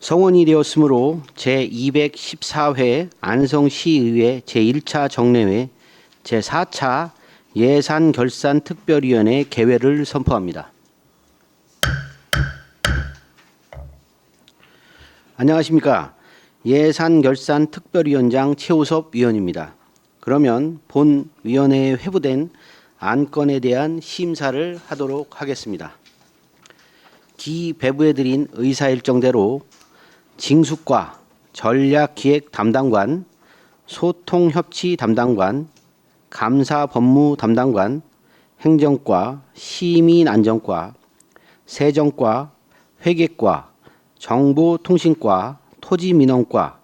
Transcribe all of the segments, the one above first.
성원이 되었으므로 제214회 안성시의회 제1차 정례회 제4차 예산결산특별위원회 개회를 선포합니다. 안녕하십니까. 예산결산특별위원장 최우섭 위원입니다. 그러면 본 위원회에 회부된 안건에 대한 심사를 하도록 하겠습니다. 기배부해드린 의사일정대로 징수과 전략기획 담당관, 소통협치 담당관, 감사법무 담당관, 행정과, 시민안전과, 세정과, 회계과, 정보통신과, 토지민원과,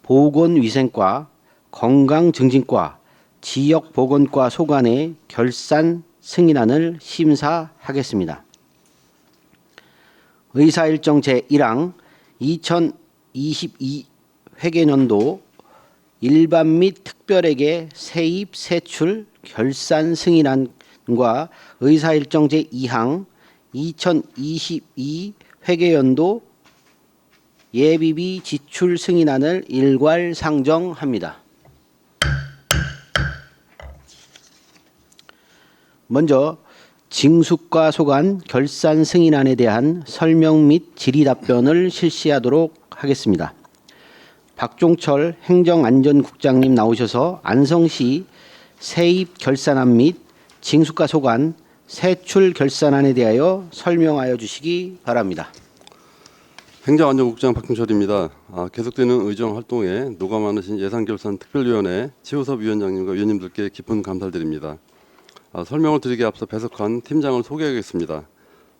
보건위생과, 건강증진과, 지역보건과 소관의 결산 승인안을 심사하겠습니다. 의사일정 제1항 2022 회계년도 일반 및 특별회계 세입 세출 결산 승인안과 의사일정 제2항 2022 회계연도 예비비 지출 승인안을 일괄 상정합니다. 먼저 징수과 소관 결산 승인안에 대한 설명 및 질의 답변을 실시하도록 하겠습니다. 박종철 행정안전국장님 나오셔서 안성시 세입 결산안 및 징수과 소관 세출 결산안에 대하여 설명하여 주시기 바랍니다. 행정안전국장 박종철입니다. 계속되는 의정 활동에 노가 많으신 예산결산특별위원회 최우섭 위원장님과 위원님들께 깊은 감사를 드립니다. 설명을 드리기에 앞서 배석한 팀장을 소개하겠습니다.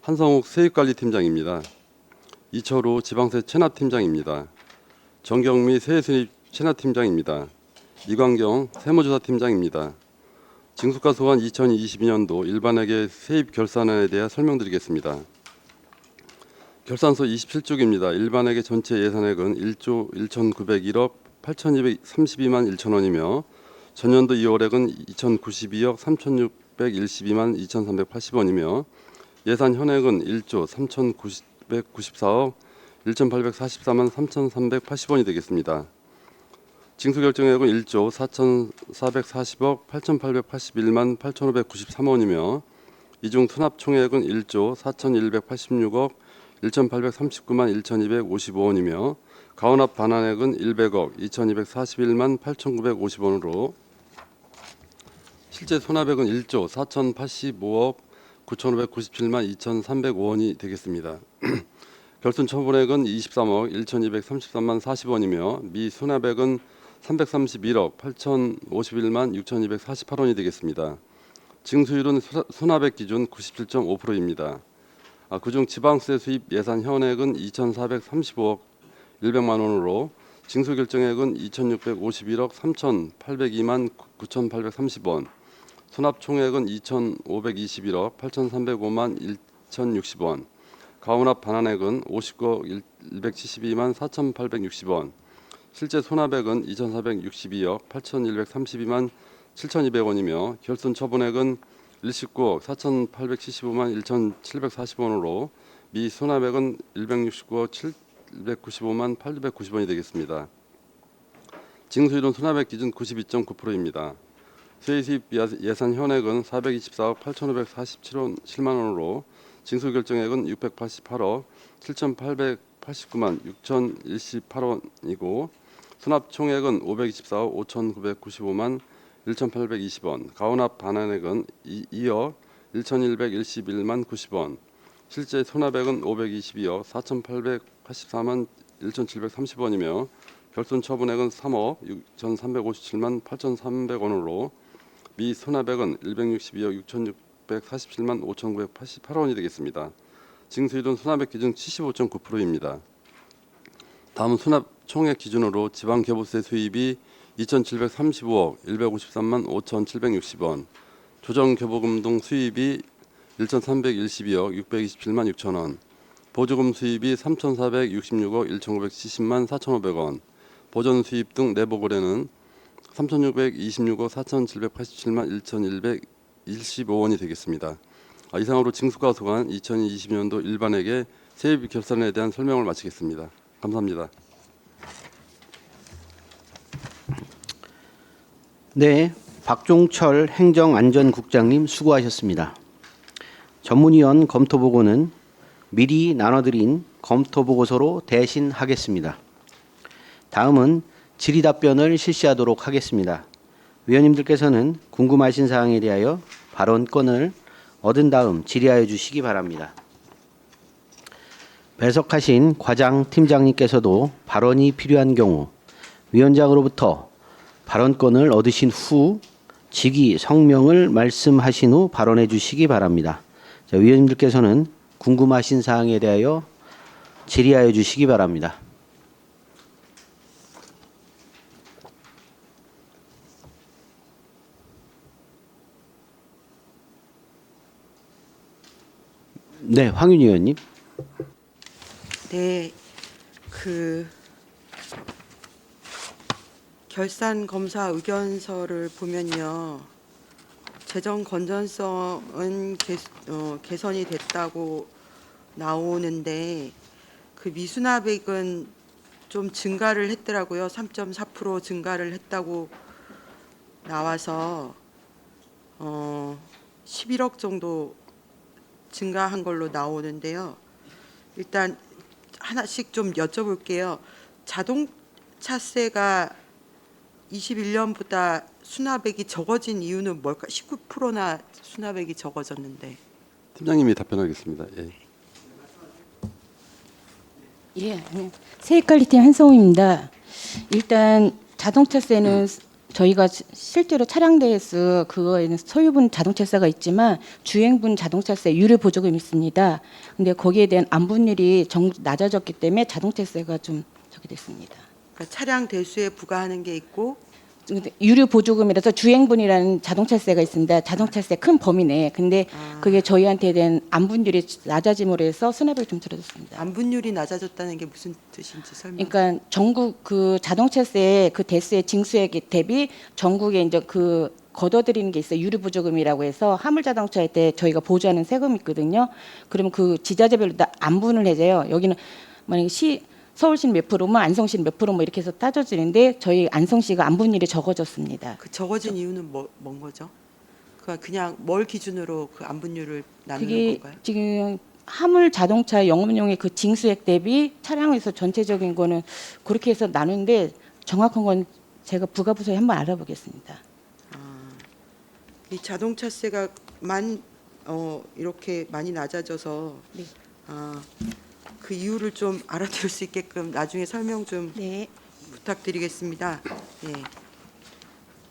한성욱 세입관리팀장입니다. 이철우 지방세 체납팀장입니다. 정경미 세액수입 체납팀장입니다. 이광경 세무조사팀장입니다. 징수과 소관 2022년도 일반회계 세입 결산안에 대해 설명드리겠습니다. 결산서 27쪽입니다. 일반회계 전체 예산액은 1조 1,901억 8,232만 1천원이며 전년도 2월액은 2,092억 3,612만 2,380원이며 예산 현액은 1조 3,994억 1,844만 3,380원이 되겠습니다. 징수결정액은 1조 4,440억 8,881만 8,593원이며 이중 투납총액은 1조 4,186억 1,839만 1,255원이며 가원합 반환액은 100억 2,241만 8,950원으로 실제 손합액은 1조 4,085억 9,597만 2,305원이 되겠습니다. 결손 처분액은 23억 1,233만 40원이며 미 손합액은 331억 8,051만 6,248원이 되겠습니다. 징수율은 손합액 기준 97.5%입니다. 그중 지방세 수입 예산 현액은 2,435억 100만 원으로 징수결정액은 2,651억 3,802만 9,830원, 손합총액은 2,521억 8,305만 1,060원, 가원합 반환액은 50억 172만 4,860원, 실제 손합액은 2,462억 8,132만 7,200원이며 결손 처분액은 19억 4,875만 1,740원으로 미 손합액은 169억 795만 890원이 되겠습니다. 징수율은 손합액 기준 92.9%입니다. 세입 예산 현액은 424억 8,547만 원으로 징수결정액은 688억 7,889만 6,018원이고 손합총액은 524억 5,995만 1,820원, 가원합 반환액은 2억 1,111만 90원, 실제 손합액은 522억 4,884만 1,730원이며 결손 처분액은 3억 6,357만 8,300원으로 미 손합액은 162억 6,647만 5,988원이 되겠습니다. 징수율은 손합액 기준 75.9%입니다. 다음은 손합 총액 기준으로 지방교부세 수입이 2,735억 153만 5,760원, 조정교부금 등 수입이 1,312억 627만 6천원, 보조금 수입이 3,466억 1,970만 4,500원, 보전 수입 등 내부 거래는 3,626억 4,787만 1,125원이 되겠습니다. 이상으로 징수과 소관 2020년도 일반회계 세입 결산에 대한 설명을 마치겠습니다. 감사합니다. 네, 박종철 행정안전국장님 수고하셨습니다. 전문위원 검토보고는 미리 나눠드린 검토보고서로 대신하겠습니다. 다음은 질의답변을 실시하도록 하겠습니다. 위원님들께서는 궁금하신 사항에 대하여 발언권을 얻은 다음 질의하여 주시기 바랍니다. 배석하신 과장 팀장님께서도 발언이 필요한 경우 위원장으로부터 발언권을 얻으신 후 직위 성명을 말씀하신 후 발언해 주시기 바랍니다. 자, 위원님들께서는 궁금하신 사항에 대하여 질의하여 주시기 바랍니다. 네, 황윤희 의원님. 네, 그 결산 검사 의견서를 보면요, 재정 건전성은 개선이 됐다고 나오는데 그 미수납액은 좀 증가를 했더라고요. 3.4% 증가를 했다고 나와서 11억 정도 증가한 걸로 나오는데요. 일단 하나씩 좀 여쭤볼게요. 자동차세가 21년보다 수납액이 적어진 이유는 뭘까? 19%나 수납액이 적어졌는데. 팀장님이 답변하겠습니다. 예. 예, 세액관리팀 한성우입니다. 일단 자동차세는 저희가 실제로 차량 대수 그거에는 소유분 자동차세가 있지만 주행분 자동차세 유류 보조금이 있습니다. 근데 거기에 대한 안분율이 낮아졌기 때문에 자동차세가 좀 저기 됐습니다. 그러니까 차량 대수에 부과하는 게 있고 유류 보조금이라서 주행분이라는 자동차세가 있습니다. 자동차세 큰 범위 내에. 근데 그게 저희한테 대한 안분율이 낮아짐으로 해서 수납액이 좀 줄어들었습니다. 안분율이 낮아졌다는 게 무슨 뜻인지 설명. 그러니까 전국 그 자동차세 그 대수의 징수액 대비 전국에 이제 그 걷어들이는 게 있어요. 유류 보조금이라고 해서 화물 자동차일 때 저희가 보조하는 세금이 있거든요. 그러면 그 지자체별로 다 안분을 해줘요. 여기는 만약에 서울시는 몇 프로면 안성시는 몇 프로 뭐 이렇게 해서 따져지는데 저희 안성시가 안분율이 적어졌습니다. 그 적어진 이유는 뭔 거죠? 그냥 뭘 기준으로 그 안분율을 나누는 그게 건가요? 지금 화물 자동차 영업용의 그 징수액 대비 차량에서 전체적인 거는 그렇게 해서 나누는데 정확한 건 제가 부가부서에 한번 알아보겠습니다. 이 자동차세가 이렇게 많이 낮아져서 네. 그 이유를 좀 알아들을 수 있게끔 나중에 설명 좀 네. 부탁드리겠습니다. 예.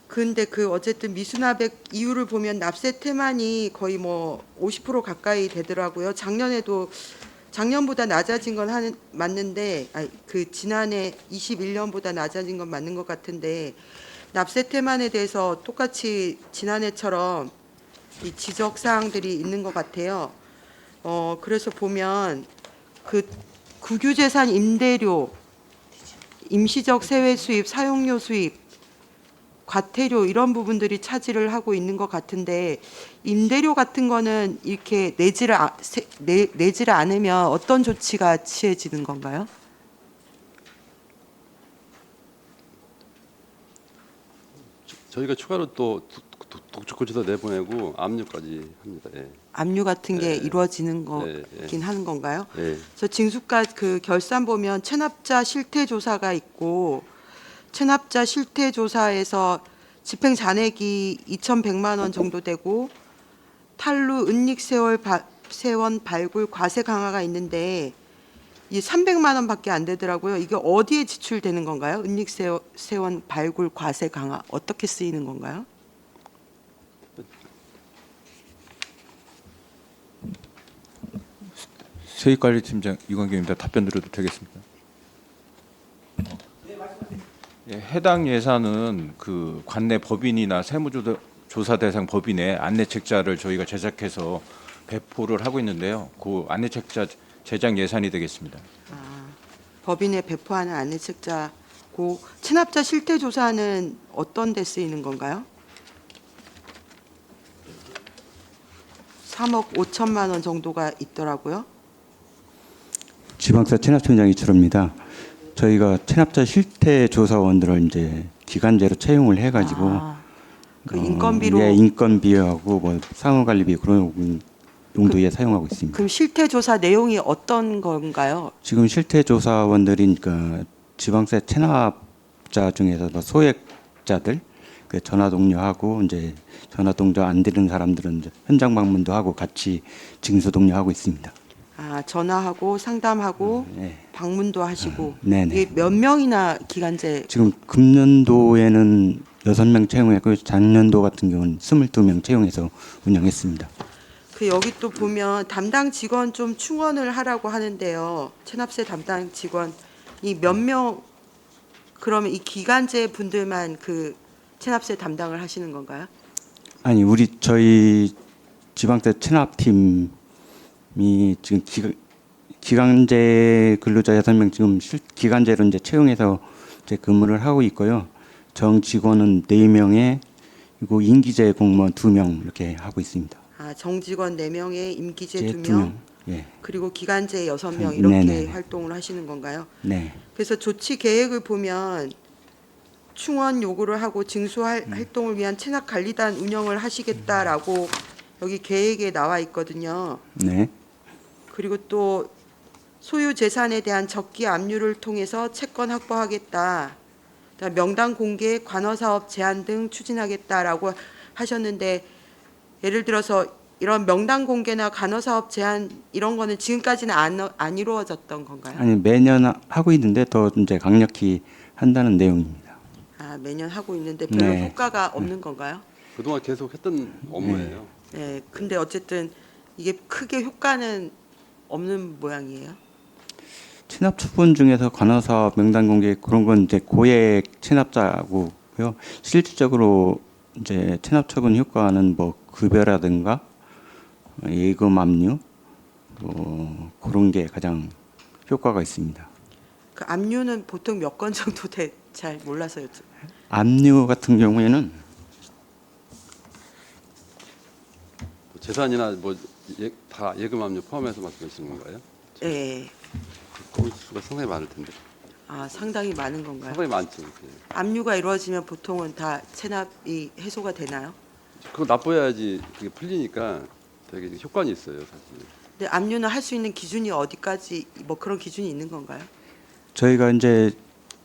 근데 어쨌든 미수납액 이유를 보면 납세 태만이 거의 뭐 50% 가까이 되더라고요. 작년보다 낮아진 건 맞는데, 그 지난해 21년보다 낮아진 건 맞는 것 같은데 납세 태만에 대해서 똑같이 지난해처럼 이 지적 사항들이 있는 것 같아요. 그래서 보면 그 국유재산 임대료, 임시적 세외 수입, 사용료 수입, 과태료 이런 부분들이 차지를 하고 있는 것 같은데 임대료 같은 거는 이렇게 내지를 않으면 어떤 조치가 취해지는 건가요? 저희가 추가로 또 독촉고지서 내보내고 압류까지 합니다. 예. 압류 같은 게 네. 이루어지는 네, 거긴 하는 건가요? 예. 저 징수가 그 결산 보면 체납자 실태 조사가 있고 체납자 실태 조사에서 집행 잔액이 2,100만 원 정도 되고 탈루 은닉 세원 발굴 과세 강화가 있는데 이 300만 원밖에 안 되더라고요. 이게 어디에 지출되는 건가요? 은닉 세원 발굴 과세 강화 어떻게 쓰이는 건가요? 세액관리팀장 이광경입니다. 답변 드려도 되겠습니까? 예, 해당 예산은 그 관내 법인이나 세무조사 대상 법인의 안내책자를 저희가 제작해서 배포를 하고 있는데요. 그 안내책자 제작 예산이 되겠습니다. 법인에 배포하는 안내책자고 체납자 실태 조사는 어떤 데 쓰이는 건가요? 3억 5천만 원 정도가 있더라고요. 지방세 체납청장 이철호입니다. 저희가 체납자 실태 조사원들을 이제 기간제로 채용을 해가지고 그 인건비로 예, 인건비하고 뭐 상호관리비 그런 용도에 사용하고 있습니다. 그럼 실태 조사 내용이 어떤 건가요? 지금 실태 조사원들이니까 지방세 체납자 중에서도 소액자들 그 전화 동료하고 이제 전화 동조 안 드리는 사람들은 이제 현장 방문도 하고 같이 징수 동료하고 있습니다. 아, 전화하고 상담하고 네. 방문도 하시고 네네. 이게 몇 명이나 기간제 지금 금년도에는 6명 채용했고 작년도 같은 경우는 22명 채용해서 운영했습니다. 그 여기 또 보면 담당 직원 좀 충원을 하라고 하는데요. 체납세 담당 직원이 몇 명 그러면 이 기간제 분들만 그 체납세 담당을 하시는 건가요? 아니 저희 지방세 체납팀이 지금 기간제 근로자 6명 지금 기간제로 이제 채용해서 이제 근무를 하고 있고요. 정 직원은 4명에 그리고 임기제 공무원 2명 이렇게 하고 있습니다. 아, 정직원 4명에 임기제 이제 2명 예. 그리고 기간제 6명 이렇게 네네. 활동을 하시는 건가요? 네. 그래서 조치 계획을 보면 충원 요구를 하고 징수할 활동을 위한 체납 관리단 운영을 하시겠다라고 여기 계획에 나와 있거든요. 네. 그리고 또 소유 재산에 대한 적기 압류를 통해서 채권 확보하겠다. 그다음 명당 공개, 관어 사업 제한 등 추진하겠다라고 하셨는데 예를 들어서 이런 명당 공개나 관어 사업 제한 이런 거는 지금까지는 안 이루어졌던 건가요? 아니 매년 하고 있는데 더 이제 강력히 한다는 내용입니다. 아, 매년 하고 있는데 별로 네. 효과가 없는 건가요? 그동안 계속 했던 업무예요. 네. 근데 어쨌든 이게 크게 효과는 없는 모양이에요. 체납 처분 중에서 관어사업 명단 공개 그런 건 이제 고액 체납자고요. 실질적으로 이제 체납 처분 효과는 뭐 급여라든가 예금 압류 그런 게 가장 효과가 있습니다. 그 압류는 보통 몇 건 정도 잘 몰라서요. 압류 같은 경우에는 재산이나 뭐 다 예금 압류 포함해서 말씀하시는 건가요? 예. 건수가 상당히 많을 텐데. 아, 상당히 많은 건가요? 상당히 많죠. 예. 압류가 이루어지면 보통은 다 체납이 해소가 되나요? 그거 납부해야지 그게 풀리니까 되게 효과는 있어요, 사실. 근데 압류는 할 수 있는 기준이 어디까지 뭐 그런 기준이 있는 건가요? 저희가 이제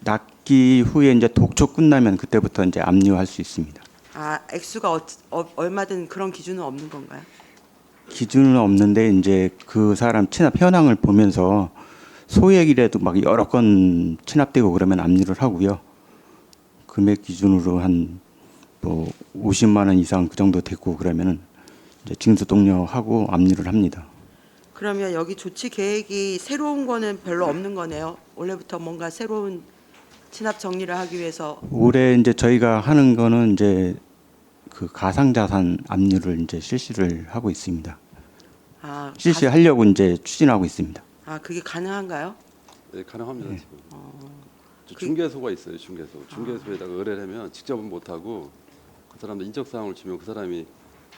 납기 후에 이제 독촉 끝나면 그때부터 이제 압류할 수 있습니다. 아, 액수가 얼마든 그런 기준은 없는 건가요? 기준은 없는데 이제 그 사람 체납 현황을 보면서 소액이라도 막 여러 건 체납되고 그러면 압류를 하고요. 금액 기준으로 한 뭐 50만 원 이상 그 정도 되고 그러면은 이제 징수 동료하고 압류를 합니다. 그러면 여기 조치 계획이 새로운 거는 별로 없는 거네요. 원래부터 뭔가 새로운 체납 정리를 하기 위해서 올해 이제 저희가 하는 거는 이제 그 가상자산 압류를 이제 실시를 하고 있습니다. 아, 실시하려고 이제 추진하고 있습니다. 아, 그게 가능한가요? 네, 가능합니다, 네. 지금. 저 그- 중개소가 있어요, 중개소. 중개소에다가 의뢰를 하면 직접은 못 하고 그 사람들 인적 사항을 주면 그 사람이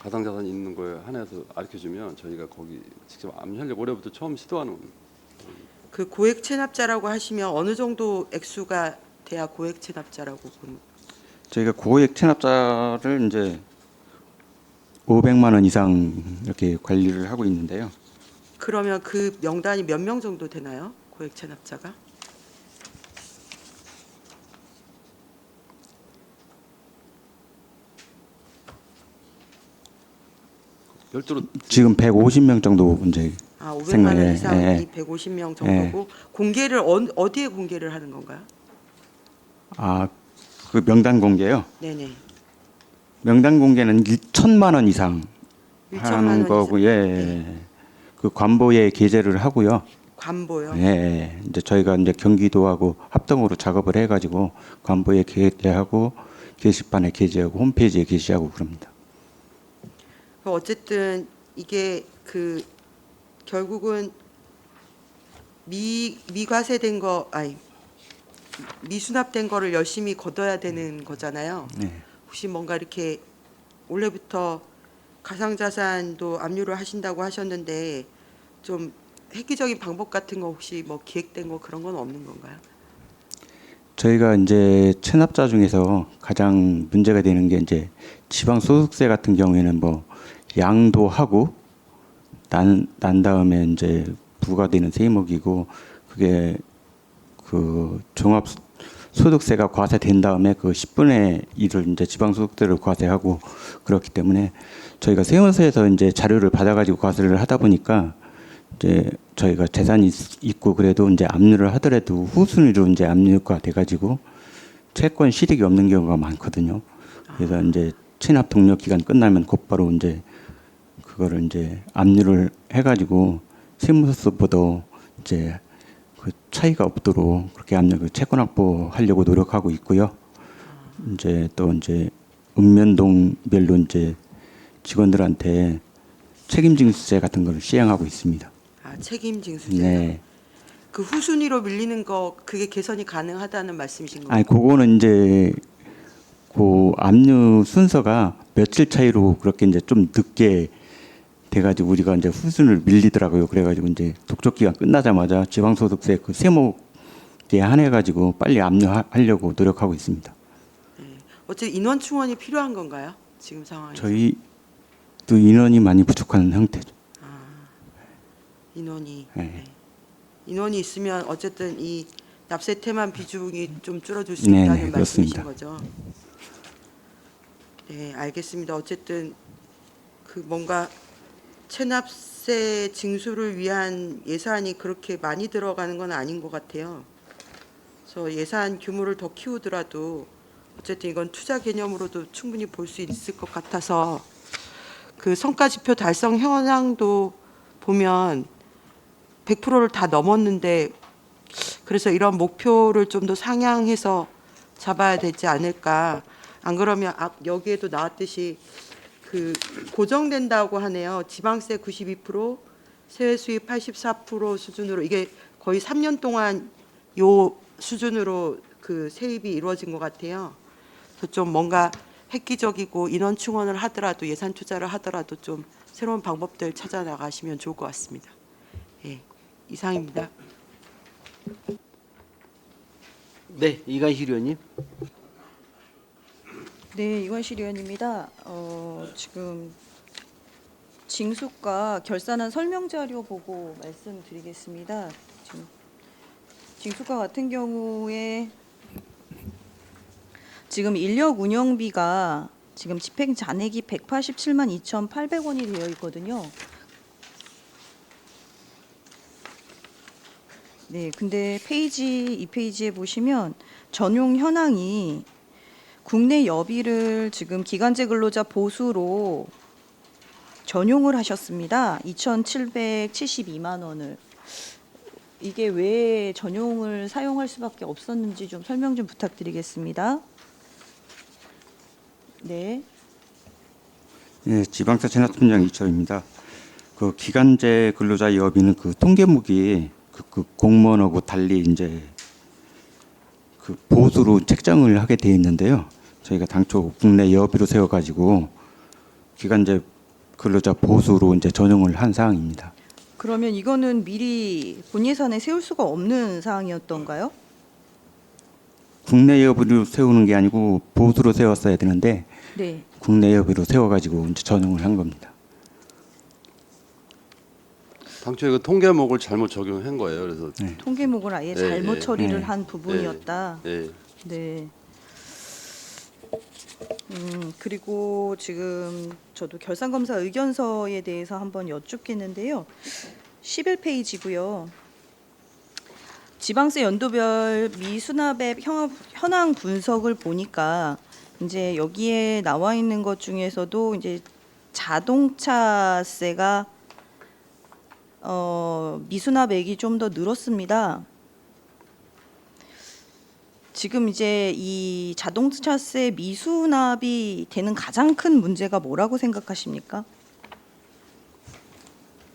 가상자산이 있는 거에 한해서 알려주면 저희가 거기 직접 압류하려고 올해부터 처음 시도하는. 그 고액 체납자라고 하시면 어느 정도 액수가 돼야 고액 체납자라고 보는? 저희가 고액 체납자를 이제 500만 원 이상 이렇게 관리를 하고 있는데요. 그러면 그 명단이 몇 명 정도 되나요? 고액 체납자가? 별도로 지금 150명 정도 이제 아, 500만 생각에, 원 이상이 예. 150명 정도고 공개를 어디에 공개를 하는 건가요? 그 명단 공개요. 네네. 명단 공개는 1천만 원 이상 1천만 하는 원 거고 이상. 예. 그 관보에 게재를 하고요. 관보요. 예. 이제 저희가 이제 경기도하고 합동으로 작업을 해 가지고 관보에 게재하고 게시판에 게재하고 홈페이지에 게시하고 그럽니다. 어쨌든 이게 그 결국은 미과세된 거 아니 미수납된 거를 열심히 걷어야 되는 거잖아요. 네. 혹시 뭔가 이렇게 올해부터 가상자산도 압류를 하신다고 하셨는데 좀 획기적인 방법 같은 거 혹시 뭐 기획된 거 그런 건 없는 건가요? 저희가 이제 체납자 중에서 가장 문제가 되는 게 이제 지방소득세 같은 경우에는 뭐 양도하고 난 다음에 이제 부과되는 세목이고, 그게 그 종합 소득세가 과세된 다음에 그 10분의 1을 이제 지방소득세를 과세하고, 그렇기 때문에 저희가 세무서에서 이제 자료를 받아가지고 과세를 하다 보니까 이제 저희가 재산이 있고 그래도 이제 압류를 하더라도 후순위로 이제 압류가 돼가지고 채권 실익이 없는 경우가 많거든요. 그래서 이제 체납 독려 기간 끝나면 곧바로 이제 그거를 이제 압류를 해가지고 세무서보다 이제 그 차이가 없도록 그렇게 압류 그 채권 확보하려고 노력하고 있고요. 이제 또 이제 읍면동별로 이제 직원들한테 책임징수제 같은 걸 시행하고 있습니다. 아, 책임징수제. 네. 그 후순위로 밀리는 거 그게 개선이 가능하다는 말씀이신 건가요? 아니 그거는 이제 그 압류 순서가 며칠 차이로 그렇게 이제 좀 늦게 돼가지고 우리가 이제 후순위를 밀리더라고요. 그래가지고 이제 독촉 기간 끝나자마자 지방소득세 그 세목에 한해가지고 빨리 압류하려고 노력하고 있습니다. 어쨌든 인원 충원이 필요한 건가요? 지금 상황에서? 저희도 인원이 많이 부족한 형태죠. 인원이. 네. 네. 인원이 있으면 어쨌든 이 납세 태만 비중이 좀 줄어들 수 네, 있다는 네, 말씀이신 그렇습니다. 거죠. 네, 알겠습니다. 어쨌든 그 뭔가 체납세 징수를 위한 예산이 그렇게 많이 들어가는 건 아닌 것 같아요. 그래서 예산 규모를 더 키우더라도 어쨌든 이건 투자 개념으로도 충분히 볼 수 있을 것 같아서, 그 성과지표 달성 현황도 보면 100%를 다 넘었는데, 그래서 이런 목표를 좀 더 상향해서 잡아야 되지 않을까. 안 그러면 여기에도 나왔듯이 그 고정된다고 하네요. 지방세 92%, 세외 수입 84% 수준으로, 이게 거의 3년 동안 요 수준으로 그 세입이 이루어진 것 같아요. 그래서 좀 뭔가 획기적이고 인원 충원을 하더라도, 예산 투자를 하더라도 좀 새로운 방법들 찾아 나가시면 좋을 것 같습니다. 예, 이상입니다. 네, 이간실 의원님. 네, 이관실 의원입니다. 지금 징수과 결산한 설명 자료 보고 말씀드리겠습니다. 지금 징수과 같은 경우에 지금 인력 운영비가 지금 집행 잔액이 187만 2,800원이 되어 있거든요. 네, 근데 이 페이지에 보시면 전용 현황이 국내 여비를 지금 기간제 근로자 보수로 전용을 하셨습니다. 2,772만 원을. 이게 왜 전용을 사용할 수밖에 없었는지 좀 설명 좀 부탁드리겠습니다. 네. 예, 지방세 체납팀장 이철입니다. 그 기간제 근로자 여비는 그 통계목이 그 공무원하고 달리 이제 그 보수로 책정을 하게 돼 있는데요. 저희가 당초 국내 여비로 세워가지고 기간제 근로자 보수로 이제 전용을 한 사항입니다. 그러면 이거는 미리 본 예산에 세울 수가 없는 사항이었던가요? 국내 여비로 세우는 게 아니고 보수로 세웠어야 되는데 네. 국내 여비로 세워가지고 이제 전용을 한 겁니다. 당초에 그 통계목을 잘못 적용한 거예요. 그래서 통계목을 아예 네, 잘못 네. 처리를 네. 한 부분이었다. 예. 네. 그리고 지금 저도 결산검사 의견서에 대해서 한번 여쭙겠는데요. 11페이지고요. 지방세 연도별 미수납액 현황 분석을 보니까 이제 여기에 나와 있는 것 중에서도 이제 자동차세가 미수납액이 좀 더 늘었습니다. 지금 이제 이 자동차세 미수납이 되는 가장 큰 문제가 뭐라고 생각하십니까?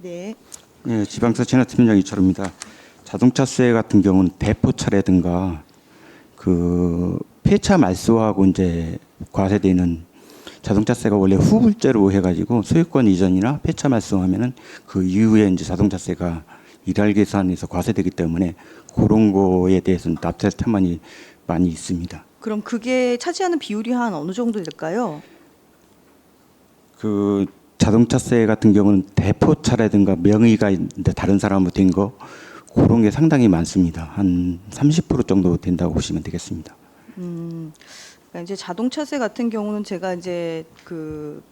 네. 예, 지방세 체납팀장 이철입니다. 자동차세 같은 경우는 대포차라든가 그 폐차 말소하고 이제 과세되는 자동차세가 원래 후불제로 해가지고 소유권 이전이나 폐차 말소하면은 그 이후에 이제 자동차세가 일할 계산에서 과세되기 때문에 그런 거에 대해서는 납세 태만이 많이 있습니다. 그럼 그게 차지하는 비율이 한 어느 정도 될까요? 그 자동차세 같은 경우는 대포차라든가 명의가 있는데 다른 사람으로 된 거 그런 게 상당히 많습니다. 한 30% 정도 된다고 보시면 되겠습니다. 그러니까 이제 자동차세 같은 경우는 제가 이제 그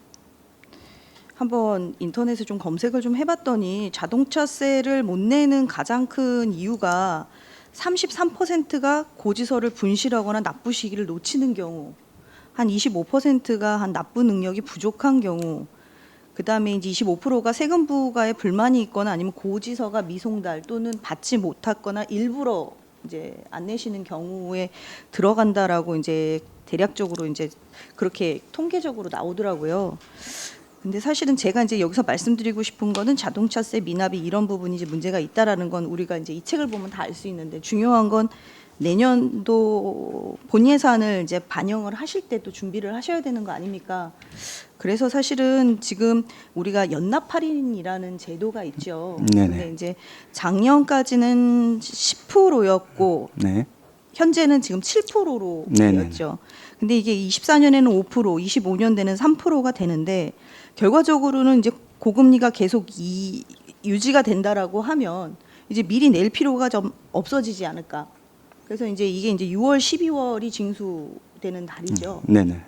한번 인터넷에 좀 검색을 좀 해봤더니 자동차세를 못 내는 가장 큰 이유가 33%가 고지서를 분실하거나 납부 시기를 놓치는 경우, 한 25%가 한 납부 능력이 부족한 경우, 그다음에 이제 25%가 세금 부과에 불만이 있거나 아니면 고지서가 미송달 또는 받지 못했거나 일부러 이제 안 내시는 경우에 들어간다라고 이제 대략적으로 이제 그렇게 통계적으로 나오더라고요. 근데 사실은 제가 이제 여기서 말씀드리고 싶은 거는 자동차세 미납이 이런 부분이 이제 문제가 있다라는 건 우리가 이제 이 책을 보면 다 알 수 있는데, 중요한 건 내년도 본 예산을 이제 반영을 하실 때 또 준비를 하셔야 되는 거 아닙니까? 그래서 사실은 지금 우리가 연납 할인이라는 제도가 있죠. 네네. 근데 이제 작년까지는 10%였고 네. 현재는 지금 7%로 네네네. 되었죠. 근데 이게 24년에는 5%, 25년 되는 3%가 되는데, 결과적으로는 이제 고금리가 계속 유지가 된다라고 하면 이제 미리 낼 필요가 좀 없어지지 않을까. 그래서 이제 이게 이제 6월, 12월이 징수되는 달이죠. 네네.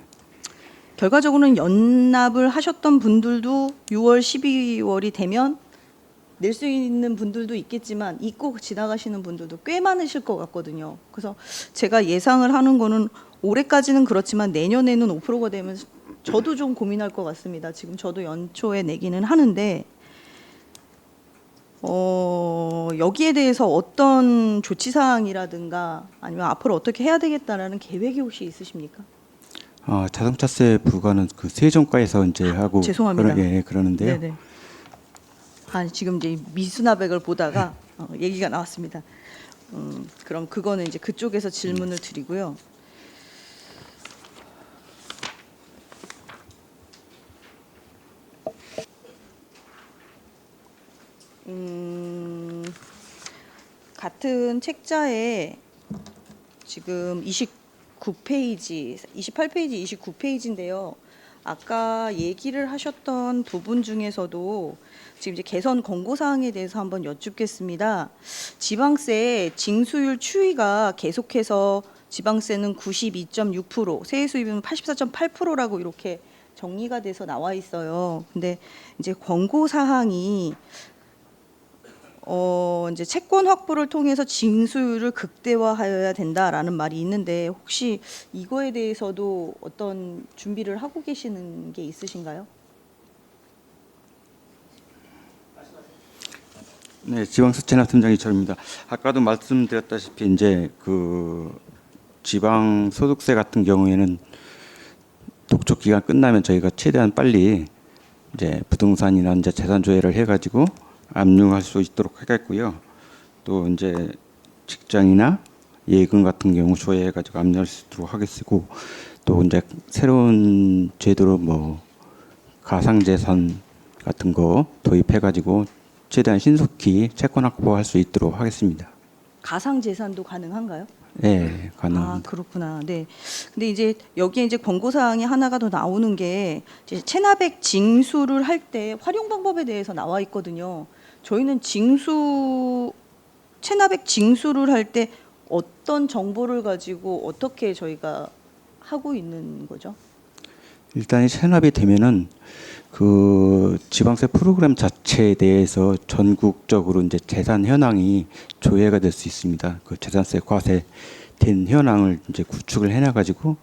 결과적으로는 연납을 하셨던 분들도 6월, 12월이 되면 낼 수 있는 분들도 있겠지만 잊고 지나가시는 분들도 꽤 많으실 것 같거든요. 그래서 제가 예상을 하는 거는 올해까지는 그렇지만 내년에는 5%가 되면 저도 좀 고민할 것 같습니다. 지금 저도 연초에 내기는 하는데 여기에 대해서 어떤 조치사항이라든가 아니면 앞으로 어떻게 해야 되겠다라는 계획이 혹시 있으십니까? 자동차세 부과는 그 세종가에서 이제 하고 죄송합니다. 그러는데요. 네네. 지금 이제 미수납액을 보다가 얘기가 나왔습니다. 그럼 그거는 이제 그쪽에서 질문을 드리고요. 같은 책자에 지금 29페이지, 28페이지, 29페이지인데요. 아까 얘기를 하셨던 부분 중에서도 지금 이제 개선 권고 사항에 대해서 한번 여쭙겠습니다. 지방세 징수율 추이가 계속해서 지방세는 92.6%, 세액 수입은 84.8%라고 이렇게 정리가 돼서 나와 있어요. 근데 이제 권고 사항이 이제 채권 확보를 통해서 징수율을 극대화하여야 된다라는 말이 있는데, 혹시 이거에 대해서도 어떤 준비를 하고 계시는 게 있으신가요? 네, 지방세채납팀장 이철입니다. 아까도 말씀드렸다시피 이제 그 지방 소득세 같은 경우에는 독촉 기간 끝나면 저희가 최대한 빨리 이제 부동산이나 이제 재산 조회를 해가지고 압류할 수 있도록 하겠고요. 또 이제 직장이나 예금 같은 경우 조회해가지고 압류할 수 있도록 하겠고, 또 이제 새로운 제도로 뭐 가상재산 같은 거 도입해가지고 최대한 신속히 채권 확보할 수 있도록 하겠습니다. 가상재산도 가능한가요? 네, 가능합니다. 그렇구나. 네. 근데 이제 여기에 이제 권고 사항이 하나가 더 나오는 게 이제 체납액 징수를 할 때 활용 방법에 대해서 나와 있거든요. 저희는 체납액 징수를 할 때 어떤 정보를 가지고 어떻게 저희가 하고 있는 거죠? 일단 체납이 되면은 그 지방세 프로그램 자체에 대해서 전국적으로 이제 재산 현황이 조회가 될 수 있습니다. 그 재산세 과세된 현황을 이제 구축을 해놔가지고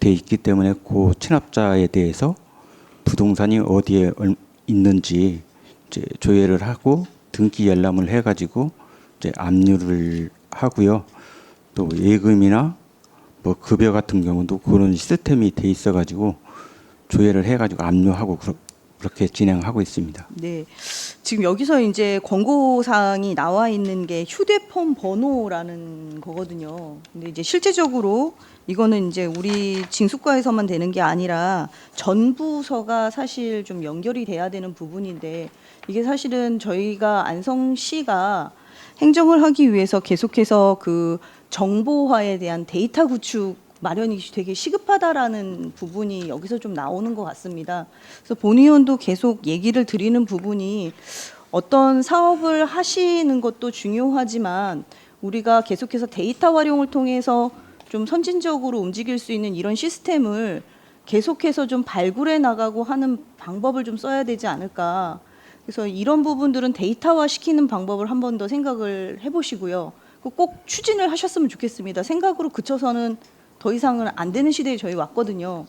돼 있기 때문에 그 체납자에 대해서 부동산이 어디에 있는지 이제 조회를 하고 등기 열람을 해가지고 이제 압류를 하고요. 또 예금이나 뭐 급여 같은 경우도 그런 시스템이 돼 있어가지고 조회를 해가지고 압류하고 그렇게 진행하고 있습니다. 네. 지금 여기서 이제 권고 사항이 나와 있는 게 휴대폰 번호라는 거거든요. 근데 이제 실제적으로 이거는 이제 우리 징수과에서만 되는 게 아니라 전 부서가 사실 좀 연결이 돼야 되는 부분인데, 이게 사실은 저희가 안성시가 행정을 하기 위해서 계속해서 그 정보화에 대한 데이터 구축 마련이 되게 시급하다라는 부분이 여기서 좀 나오는 것 같습니다. 그래서 본 의원도 계속 얘기를 드리는 부분이 어떤 사업을 하시는 것도 중요하지만 우리가 계속해서 데이터 활용을 통해서 좀 선진적으로 움직일 수 있는 이런 시스템을 계속해서 좀 발굴해 나가고 하는 방법을 좀 써야 되지 않을까. 그래서 이런 부분들은 데이터화 시키는 방법을 한 번 더 생각을 해보시고요. 꼭 추진을 하셨으면 좋겠습니다. 생각으로 그쳐서는 더 이상은 안 되는 시대에 저희 왔거든요.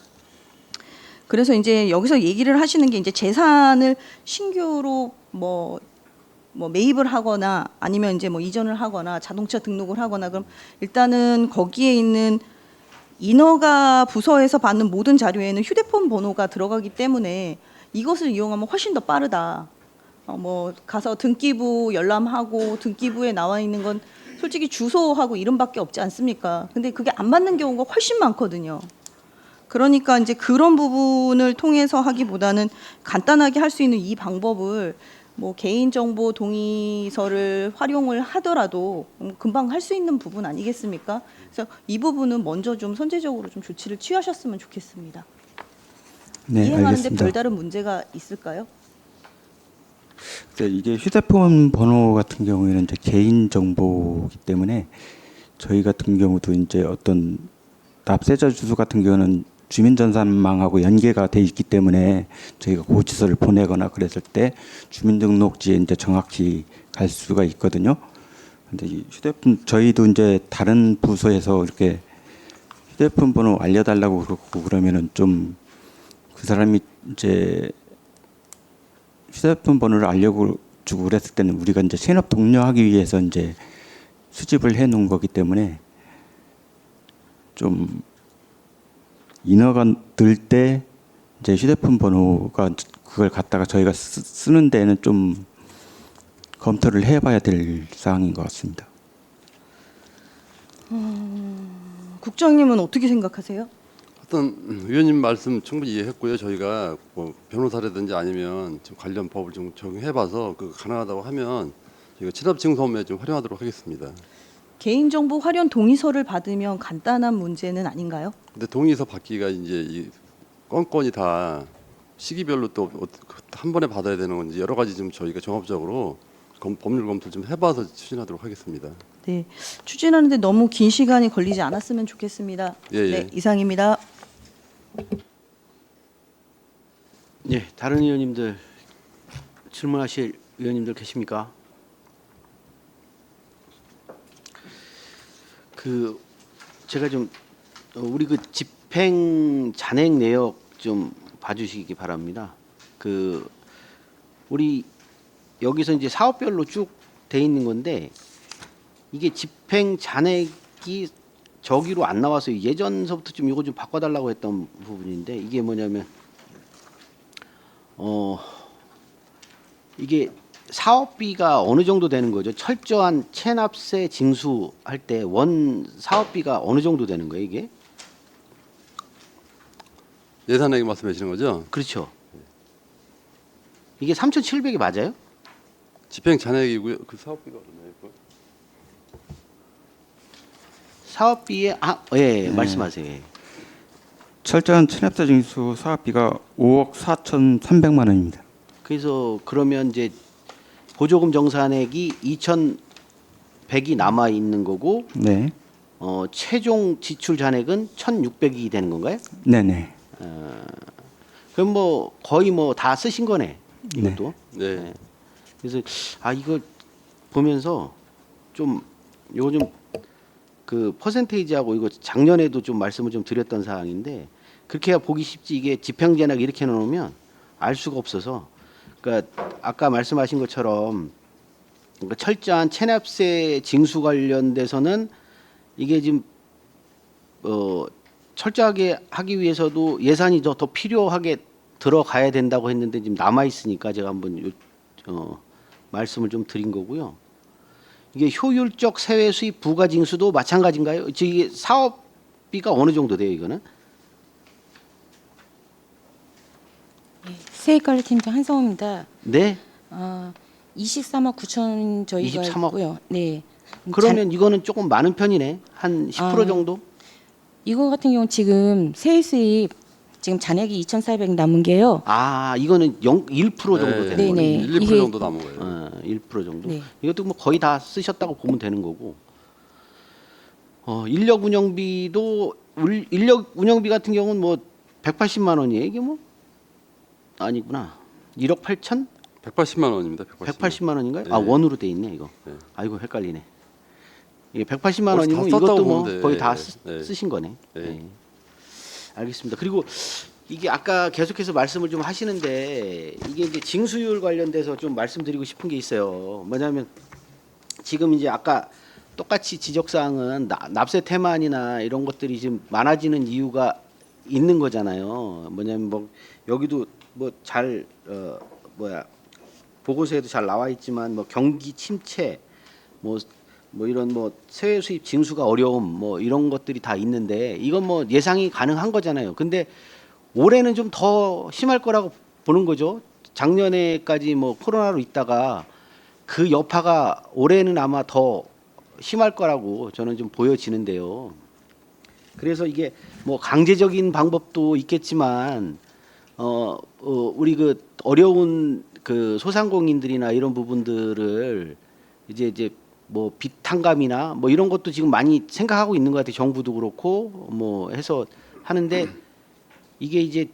그래서 이제 여기서 얘기를 하시는 게 이제 재산을 신규로 뭐 매입을 하거나 아니면 이제 뭐 이전을 하거나 자동차 등록을 하거나 그럼 일단은 거기에 있는 인허가 부서에서 받는 모든 자료에는 휴대폰 번호가 들어가기 때문에 이것을 이용하면 훨씬 더 빠르다. 뭐 가서 등기부 열람하고 등기부에 나와 있는 건 솔직히 주소하고 이름밖에 없지 않습니까? 근데 그게 안 맞는 경우가 훨씬 많거든요. 그러니까 이제 그런 부분을 통해서 하기보다는 간단하게 할 수 있는 이 방법을 뭐 개인정보 동의서를 활용을 하더라도 금방 할 수 있는 부분 아니겠습니까? 그래서 이 부분은 먼저 좀 선제적으로 좀 조치를 취하셨으면 좋겠습니다. 네, 이행하는데 알겠습니다. 별다른 문제가 있을까요? 이게 휴대폰 번호 같은 경우에는 이제 개인 정보이기 때문에 저희 같은 경우도 이제 어떤 납세자 주소 같은 경우는 주민전산망하고 연계가 돼 있기 때문에 저희가 고지서를 보내거나 그랬을 때 주민등록지에 이제 정확히 갈 수가 있거든요. 근데 이 휴대폰 저희도 이제 다른 부서에서 이렇게 휴대폰 번호 알려달라고 그러고 그러면은 좀 그 사람이 이제 휴대폰 번호를 알려주고 그랬을 때는 우리가 이제 체납 독려하기 위해서 이제 수집을 해 놓은 거기 때문에 좀 인허가 들 때 이제 휴대폰 번호가 그걸 갖다가 저희가 쓰는 데는 좀 검토를 해봐야 될 사항인 것 같습니다. 국장님은 어떻게 생각하세요? 어떤 위원님 말씀 충분히 이해했고요. 저희가 뭐 변호사라든지 아니면 좀 관련 법을 좀 적용해봐서 그 가능하다고 하면 저희가 친합증서에 좀 활용하도록 하겠습니다. 개인정보 활용 동의서를 받으면 간단한 문제는 아닌가요? 근데 동의서 받기가 이제 이 건건이 다 시기별로 또 한 번에 받아야 되는 건지 여러 가지 좀 저희가 종합적으로 법률 검토를 좀 해봐서 추진하도록 하겠습니다. 네, 추진하는데 너무 긴 시간이 걸리지 않았으면 좋겠습니다. 예, 예. 네, 이상입니다. 예, 다른 의원님들 질문하실 의원님들 계십니까? 그 제가 좀 우리 그 집행 잔액 내역 좀 봐주시기 바랍니다. 그 우리 여기서 이제 사업별로 쭉 돼 있는 건데 이게 집행 잔액이 저기로 안 나와서 예전서부터 좀 이거 좀 바꿔달라고 했던 부분인데 이게 뭐냐면 이게 사업비가 어느 정도 되는 거죠? 철저한 체납세 징수할 때 원 사업비가 어느 정도 되는 거예요, 이게? 예산액 말씀하시는 거죠? 그렇죠. 이게 3,700이 맞아요? 집행 잔액이고요. 그 사업비가 얼마예요? 사업비에 예, 말씀하세요. 예. 철저한 체납세 징수 사업비가 5억 4,300만 원입니다. 그래서 그러면 이제 보조금 정산액이 2,100이 남아 있는 거고 네, 최종 지출 잔액은 1,600이 되는 건가요? 네네. 그럼 뭐 거의 뭐 다 쓰신 거네. 이것도. 네. 네. 그래서 이거 보면서 좀 요거 좀 그 퍼센테이지하고 이거 작년에도 좀 말씀을 좀 드렸던 사항인데 그렇게 해야 보기 쉽지 이게 집행잔액 이렇게 놓으면 알 수가 없어서 그러니까 아까 말씀하신 것처럼 그러니까 철저한 체납세 징수 관련돼서는 이게 지금 철저하게 하기 위해서도 예산이 더 필요하게 들어가야 된다고 했는데 지금 남아 있으니까 제가 한번 말씀을 좀 드린 거고요. 이게 효율적 세외 수입 부가 징수도 마찬가지인가요? 이게 사업비가 어느 정도 돼요, 이거는? 세액관리팀장 한성호입니다. 네. 아, 23억 9천 저희가 23억? 있고요. 네. 그러면 이거는 조금 많은 편이네. 한 10% 아, 정도? 이거 같은 경우는 지금 세입 수입 지금 잔액이 2,400 남은 게요. 아, 이거는 1% 정도 되는 네, 거네. 네. 1, 2% 이게- 정도 남은 거예요. 1% 정도. 네. 이것도 뭐 거의 다 쓰셨다고 보면 되는 거고. 인력 운영비도 인력 운영비 같은 경우는 뭐 180만 원이에요. 이게 뭐 아니구나. 1억 8천? 180만 원입니다. 180만 원인가요? 네. 아, 원으로 돼 있네, 이거. 네. 아이고, 헷갈리네. 이게 180만 벌써 다 원이면 썼다고 이것도 뭐 보면 돼. 거의 다 네. 쓰신 거네. 네. 네. 알겠습니다. 그리고 이게 아까 계속해서 말씀을 좀 하시는데 이게 이제 징수율 관련돼서 좀 말씀드리고 싶은 게 있어요. 뭐냐면 지금 이제 아까 똑같이 지적사항은 납세 태만이나 이런 것들이 지금 많아지는 이유가 있는 거잖아요. 뭐냐면 뭐 여기도 뭐 잘 보고서에도 잘 나와 있지만 뭐 경기 침체 뭐 이런 뭐 세외 수입 징수가 어려움 뭐 이런 것들이 다 있는데 이건 뭐 예상이 가능한 거잖아요. 근데 올해는 좀 더 심할 거라고 보는 거죠. 작년에까지 뭐 코로나로 있다가 그 여파가 올해는 아마 더 심할 거라고 저는 좀 보여지는데요. 그래서 이게 뭐 강제적인 방법도 있겠지만 우리 그 어려운 그 소상공인들이나 이런 부분들을 이제 뭐 빚탕감이나 뭐 이런 것도 지금 많이 생각하고 있는 것 같아요. 정부도 그렇고 뭐 해서 하는데 이게 이제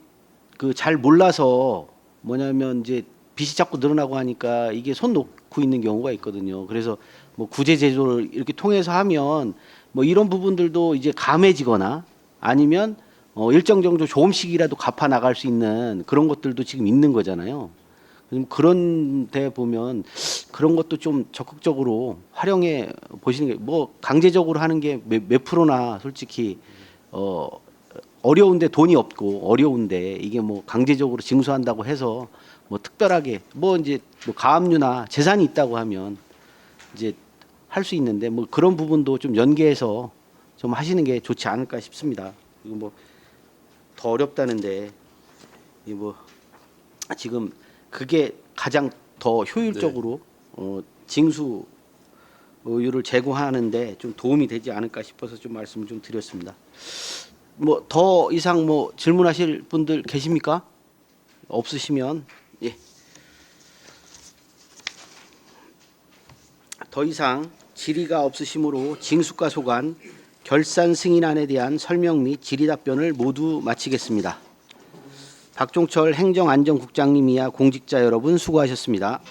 그 잘 몰라서 뭐냐면 이제 빚이 자꾸 늘어나고 하니까 이게 손 놓고 있는 경우가 있거든요. 그래서 뭐 구제 제도를 이렇게 통해서 하면 뭐 이런 부분들도 이제 감해지거나 아니면 일정 정도 조금씩이라도 갚아 나갈 수 있는 그런 것들도 지금 있는 거잖아요. 그런 데 보면 그런 것도 좀 적극적으로 활용해 보시는 게 뭐 강제적으로 하는 게 몇 프로나 솔직히 어려운데 돈이 없고 어려운데 이게 뭐 강제적으로 징수한다고 해서 뭐 특별하게 뭐 이제 뭐 가압류나 재산이 있다고 하면 이제 할 수 있는데 뭐 그런 부분도 좀 연계해서 좀 하시는 게 좋지 않을까 싶습니다. 이거 뭐 더 어렵다는데 이 뭐 지금 그게 가장 더 효율적으로 징수율을 제고하는데 좀 도움이 되지 않을까 싶어서 좀 말씀을 좀 드렸습니다. 뭐 더 이상 뭐 질문하실 분들 계십니까? 없으시면 예. 더 이상 질의가 없으시므로 징수과 소관 결산 승인안에 대한 설명 및 질의 답변을 모두 마치겠습니다. 박종철 행정안전국장님 이하 공직자 여러분 수고하셨습니다.